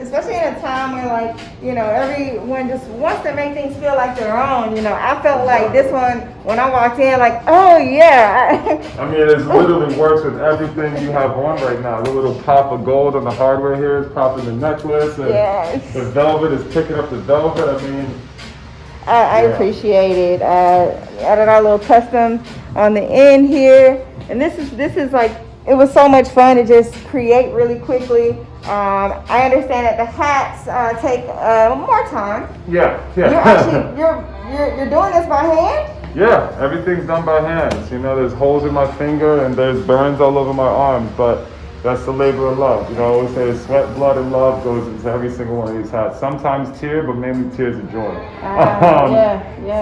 especially in a time when, like, you know, everyone just wants to make things feel like their own. You know, I felt like this one when I walked in, like, oh yeah. I mean, it literally works with everything you have on right now. The little pop of gold on the hardware here is popping the necklace, and Yes. the velvet is picking up the velvet. I mean, I appreciate it. Added our little custom on the end here, and this is like, it was so much fun to just create really quickly. I understand that the hats take more time. yeah. You're doing this by hand? Yeah, everything's done by hands. You know, there's holes in my finger and there's burns all over my arms, but that's the labor of love. You know, I always say sweat, blood, and love goes into every single one of these hats. Sometimes tear, but mainly tears of joy.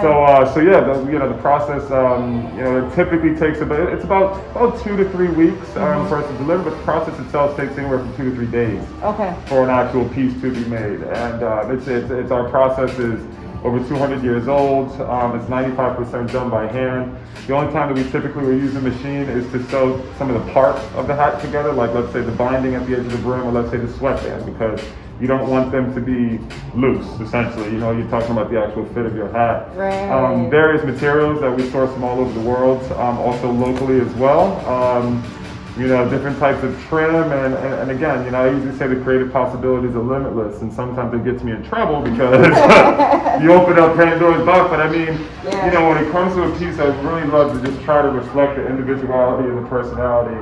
So yeah, the process, it typically takes about 2 to 3 weeks for us to deliver, but the process itself takes anywhere from 2 to 3 days. Okay. For an actual piece to be made, and it's our process is over 200 years old. It's 95% done by hand. The only time that we typically will use the machine is to sew some of the parts of the hat together, like let's say the binding at the edge of the brim, or let's say the sweatband, because you don't want them to be loose, essentially. You know, you're talking about the actual fit of your hat. Right. Various materials that we source from all over the world, also locally as well. Different types of trim, and again, you know, I usually say the creative possibilities are limitless, and sometimes it gets me in trouble because you open up Pandora's box. But I mean, you know, when it comes to a piece, I really love to just try to reflect the individuality and the personality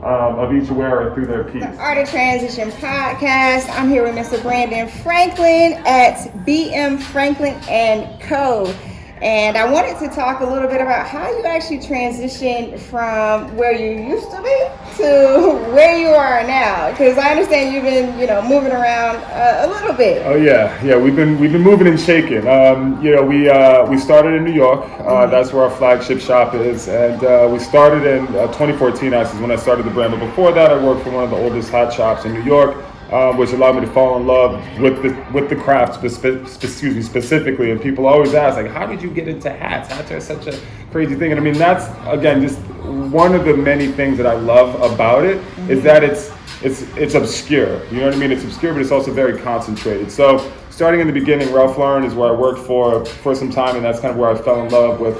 of each wearer through their piece. The Art of Transition podcast. I'm here with Mr. Brandon Franklin at B.M Franklin and Co. And I wanted to talk a little bit about how you actually transitioned from where you used to be to where you are now. Because I understand you've been, moving around a little bit. Oh yeah, we've been moving and shaking. We started in New York. That's where our flagship shop is, and we started in 2014. Actually, is when I started the brand. But before that, I worked for one of the oldest hat shops in New York. Which allowed me to fall in love with the craft specifically. And people always ask, like, how did you get into hats? Hats are such a crazy thing. And I mean, that's, again, just one of the many things that I love about it is that it's obscure. You know what I mean? It's obscure, but it's also very concentrated. So starting in the beginning, Ralph Lauren is where I worked for some time, and that's kind of where I fell in love with,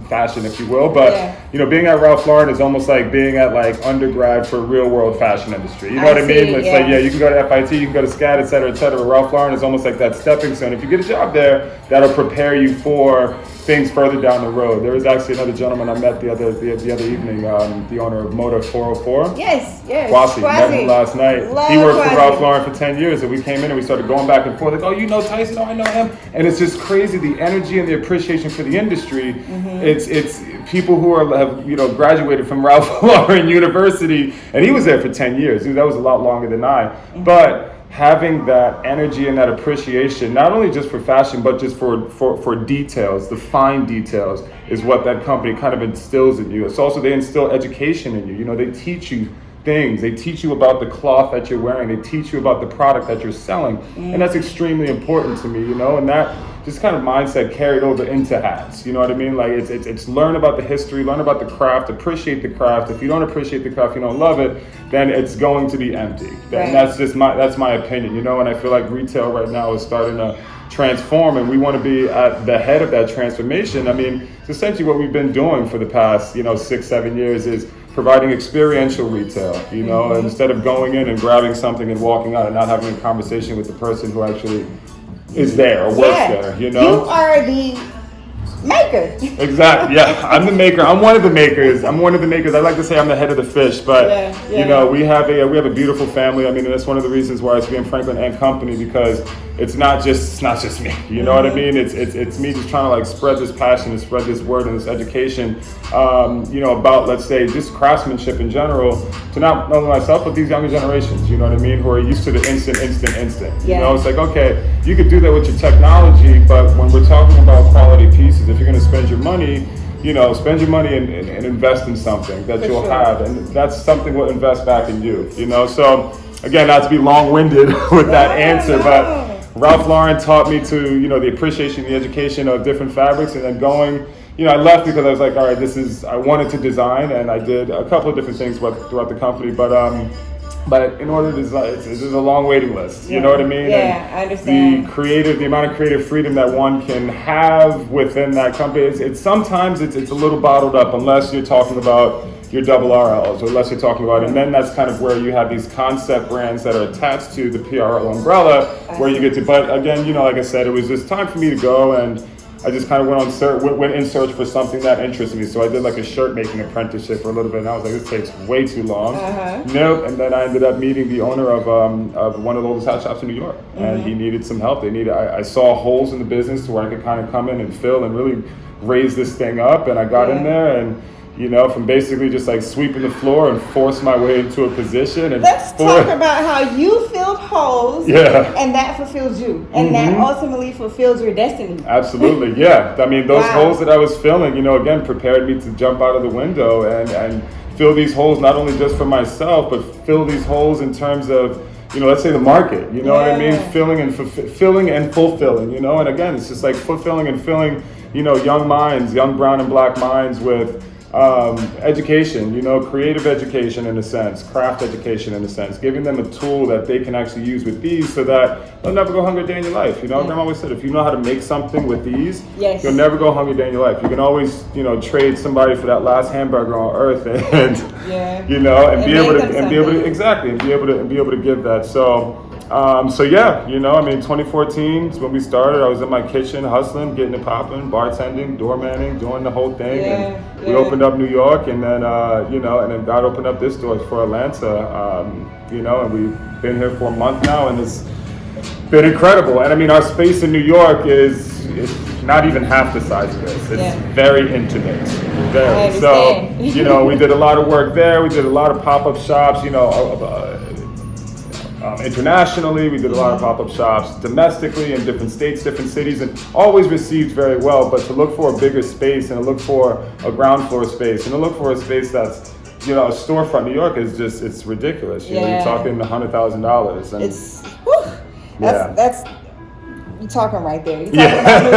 fashion, if you will. But, being at Ralph Lauren is almost like being at, like, undergrad for real world fashion industry. You know what I mean? It's like, you can go to FIT, you can go to SCAD, et cetera, et cetera. Ralph Lauren is almost like that stepping stone. If you get a job there, that'll prepare you for things further down the road. There was actually another gentleman I met the other evening, the owner of Moda 404. Yes. Kwasi, met him last night. He worked for Ralph Lauren for 10 years, and we came in and we started going back and forth, like, oh, you know Tyson? Oh, I know him. And it's just crazy, the energy and the appreciation for the industry. It's people who have graduated from Ralph Lauren University, and he was there for 10 years. That was a lot longer than I. But having that energy and that appreciation, not only just for fashion, but just for details, the fine details, is what that company kind of instills in you. It's also, they instill education in you. You know, they teach you things. They teach you about the cloth that you're wearing. They teach you about the product that you're selling. And that's extremely important to me, and that just kind of mindset carried over into hats. You know what I mean? Like, it's learn about the history, learn about the craft, appreciate the craft. If you don't appreciate the craft, you don't love it, then it's going to be empty. And that's my opinion, and I feel like retail right now is starting to transform, and we want to be at the head of that transformation. I mean, it's essentially what we've been doing for the past, 6-7 years is providing experiential retail, and instead of going in and grabbing something and walking out and not having a conversation with the person who actually is there or works there, You are the maker. Exactly. Yeah, I'm the maker. I'm one of the makers. I like to say I'm the head of the fish, but we have a beautiful family. I mean, and that's one of the reasons why it's B.M Franklin and Company, because it's not just me. You know what I mean? It's me just trying to, like, spread this passion and spread this word and this education, about, let's say, just craftsmanship in general, to not only myself but these younger generations. You know what I mean? Who are used to the instant. It's like, okay, you could do that with your technology, but when we're talking about quality pieces, if you're going to spend your money, spend your money and invest in something that you'll have, and that's something we'll invest back in you. So again, not to be long-winded with that answer, but Ralph Lauren taught me to, the appreciation, the education of different fabrics, and then going, I left because I was like, all right, I wanted to design, and I did a couple of different things throughout the company, but But in order to design, it's a long waiting list. You know what I mean? Yeah, And I understand. the amount of creative freedom that one can have within that company, it's sometimes it's a little bottled up unless you're talking about your double RLs, or unless you're talking about, and then that's kind of where you have these concept brands that are attached to the PRL umbrella, where you get to. But again, like I said, it was just time for me to go, and I just kind of went in search for something that interested me. So I did like a shirt making apprenticeship for a little bit, and I was like, this takes way too long. Nope. And then I ended up meeting the owner of one of the oldest hat shops in New York, and he needed some help. I saw holes in the business to where I could kind of come in and fill and really raise this thing up. And I got in there, and from basically just like sweeping the floor and force my way into a position. And let's talk about how you filled holes, and that fulfilled you, and that ultimately fulfilled your destiny. Absolutely, yeah. I mean, those holes that I was filling, again, prepared me to jump out of the window and fill these holes, not only just for myself, but fill these holes in terms of, let's say the market, what I mean? Filling and fulfilling, and again, it's just like fulfilling and filling, young minds, young brown and black minds with education, creative education in a sense, craft education in a sense, giving them a tool that they can actually use with these so that they'll never go hungry a day in your life. Grandma always said, if you know how to make something with these, you'll never go hungry a day in your life. You can always, trade somebody for that last hamburger on earth and, be able to give that. So 2014 is when we started. I was in my kitchen hustling, getting it popping, bartending, doormanning, doing the whole thing. And we opened up New York, and then, and then God opened up this door for Atlanta, and we've been here for a month now, and it's been incredible. And I mean, our space in New York is not even half the size of this. It's very intimate. Very. So, we did a lot of work there. We did a lot of pop-up shops, internationally. We did a lot of pop-up shops domestically in different states, different cities, and always received very well. But to look for a bigger space, and to look for a ground floor space, and to look for a space that's, a storefront, New York is just, it's ridiculous. You're talking $100,000. And that's you're talking right there. You're talking about New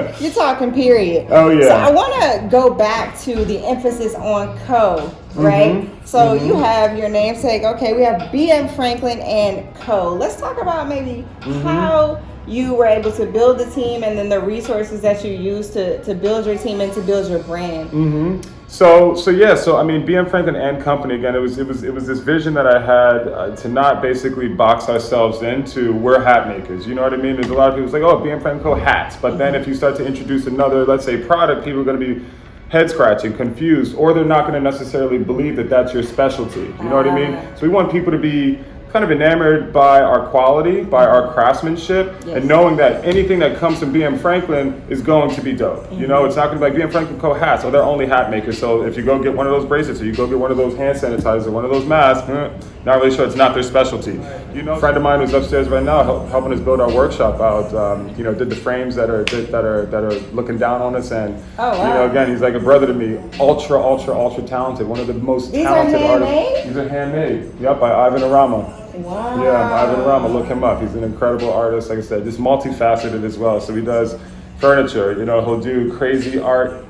York. You're talking period. Oh yeah. So I want to go back to the emphasis on co, right? So you have your namesake. Okay, we have B.M Franklin and Co. Let's talk about maybe how you were able to build the team, and then the resources that you use to build your team and to build your brand. So I mean, B.M Franklin and Company, again, it was this vision that I had to not basically box ourselves into, we're hat makers, you know what I mean? There's a lot of people say, oh, B.M Franklin Co. hats, but then if you start to introduce another, let's say, product, people are going to be head scratching, confused, or they're not going to necessarily believe that that's your specialty, you know what I mean? So we want people to be kind of enamored by our quality, by our craftsmanship, and knowing that anything that comes from B.M Franklin is going to be dope. It's not going to be like B.M Franklin Co. hats, or they're only hat makers. So if you go get one of those bracelets, or you go get one of those hand sanitizers, or one of those masks, not really sure, it's not their specialty. A friend of mine who's upstairs right now helping us build our workshop out. Did the frames that are looking down on us, and again, he's like a brother to me. Ultra talented. One of the most talented artists. These are handmade. Yep, by Ivan Arama. Wow. Yeah, Ivan Rama, look him up. He's an incredible artist, like I said, just multifaceted as well. So he does furniture, he'll do crazy art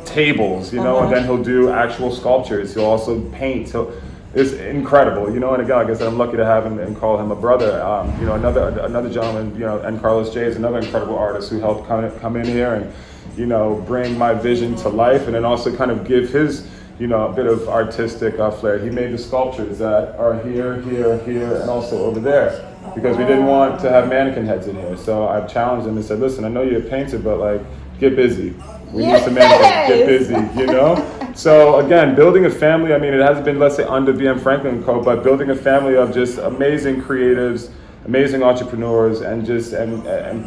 tables, and then he'll do actual sculptures. He'll also paint. It's incredible, and again, like I said, I'm lucky to have him and call him a brother. Another gentleman, and Carlos J is another incredible artist who helped come in here and, bring my vision to life, and then also kind of give his a bit of artistic flair. He made the sculptures that are here, and also over there, because we didn't want to have mannequin heads in here. So I challenged him and said, listen, I know you're a painter, but like, get busy. We need some mannequins, get busy, So again, building a family, I mean, it hasn't been, let's say, under B.M Franklin Co., but building a family of just amazing creatives, amazing entrepreneurs, and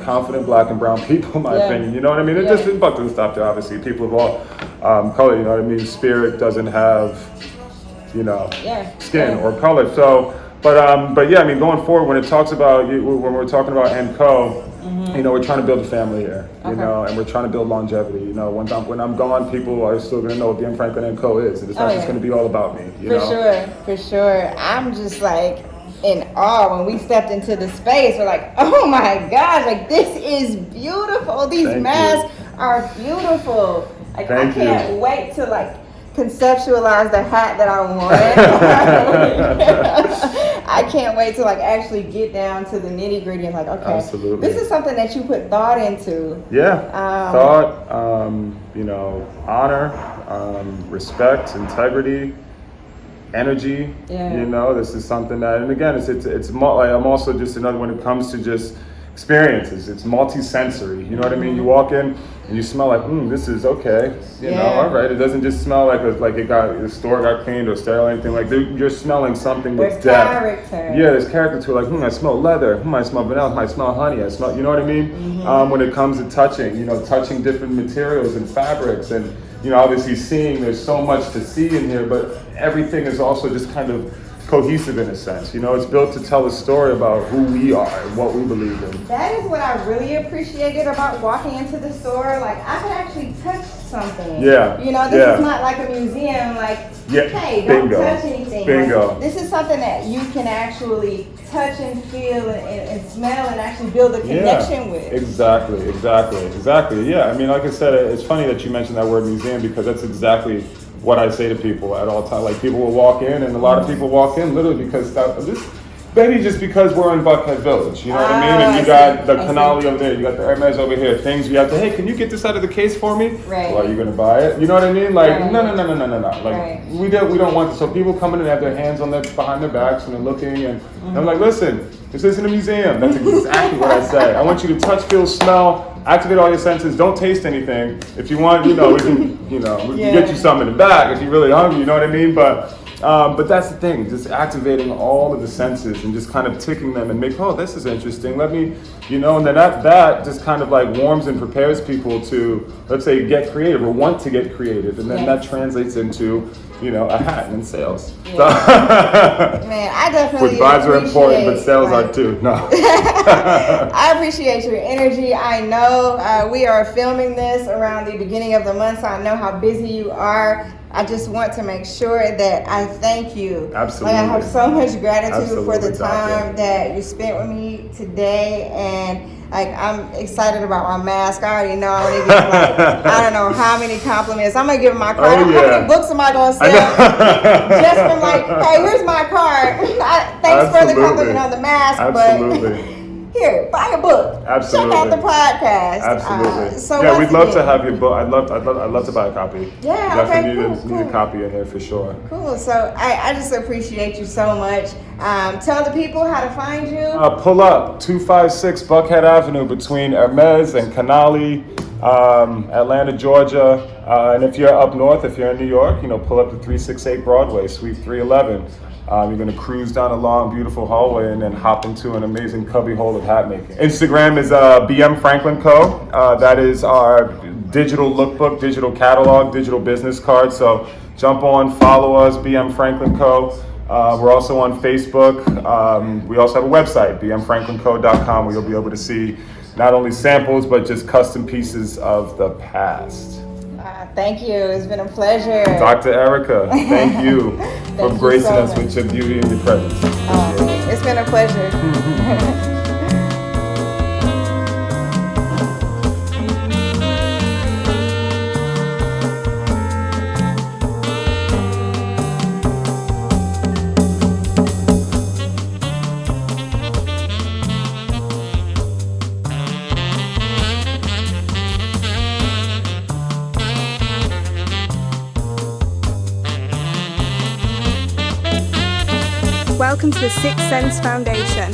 confident black and brown people, in my opinion. You know what I mean? It just didn't doesn't stop there, obviously. People of all color, you know what I mean? Spirit doesn't have, skin or color. So, but yeah, I mean, going forward, when it talks about, when we're talking about and Co., we're trying to build a family here, and we're trying to build longevity. When I'm gone, people are still going to know what B.M Franklin and Co. is, and it's not just going to be all about me. For sure. I'm just like in awe when we stepped into the space. We're like, oh my gosh, like this is beautiful. These masks are beautiful. Like I can't wait to conceptualized the hat that I want. I can't wait to like actually get down to the nitty gritty and like, okay, Absolutely. this is something that you put thought into. Yeah, thought, honor, respect, integrity, energy. Yeah. This is something that, and again, like, I'm also just another, when it comes to just experiences, it's multi-sensory. You know what I mean? You walk in and you smell like, this is okay. All right. It doesn't just smell like the store got cleaned or sterile or anything. Like you're smelling something with depth. Character. Yeah, there's character to it. Like, I smell leather. I smell vanilla. I smell honey. I smell. You know what I mean? Mm-hmm. When it comes to touching, touching different materials and fabrics, and obviously seeing. There's so much to see in here, but everything is also just kind of cohesive in a sense. It's built to tell a story about who we are and what we believe in. That is what I really appreciated about walking into the store. Like, I could actually touch something. Yeah. This is not like a museum, like, hey, don't touch anything. Bingo. Like, this is something that you can actually touch and feel and smell and actually build a connection with. Exactly. Yeah, I mean, like I said, it's funny that you mentioned that word museum, because that's exactly what I say to people at all times. Like, people will walk in, and a lot of people walk in literally because just because we're in Buckhead Village, you know what I mean? And you got the Canali over there, you got the Hermes over here, things we have to, hey, can you get this out of the case for me? Right. Well, are you gonna buy it? You know what I mean? Like, Right. no. Like, we don't want this. So people come in and have their hands behind their backs and they're looking, and I'm like, listen, this isn't a museum. That's exactly what I say. I want you to touch, feel, smell, activate all your senses. Don't taste anything. If you want, we can get you some in the back if you're really hungry. You know what I mean? But that's the thing. Just activating all of the senses and just kind of ticking them and make, this is interesting. Let me, and then that just kind of like warms and prepares people to, let's say, get creative or want to get creative, and then that translates into, a hat and sales. Yeah. Man, I definitely Which vibes are important, but sales are too. No. I appreciate your energy. I know we are filming this around the beginning of the month, so I know how busy you are. I just want to make sure that I thank you. Absolutely. Like, I have so much gratitude for the Absolutely, time that you spent with me today, and like, I'm excited about my mask. I already know I'm gonna get like, I don't know how many compliments. I'm gonna give my card. How many books am I gonna sell? Just from like, hey, here's my card. Thanks for the compliment on the mask, but here, buy a book. Absolutely. Check out the podcast. Absolutely. We'd love to have your book. I'd love to buy a copy. Yeah. Definitely Okay. Cool. need a copy in here for sure. Cool. So I just appreciate you so much. Tell the people how to find you. Pull up 256 Buckhead Avenue between Hermes and Canali, Atlanta, Georgia. And if you're up north, if you're in New York, pull up to 368 Broadway, Suite 311. You're going to cruise down a long, beautiful hallway and then hop into an amazing cubby hole of hat making. Instagram is B.M Franklin Co. That is our digital lookbook, digital catalog, digital business card. So jump on, follow us, B.M Franklin Co. We're also on Facebook. We also have a website, bmfranklinco.com, where you'll be able to see not only samples, but just custom pieces of the past. Thank you. It's been a pleasure. Dr. Erica, thank you for gracing us with your beauty and your presence. It's been a pleasure. Welcome to the Sixth Sense Foundation.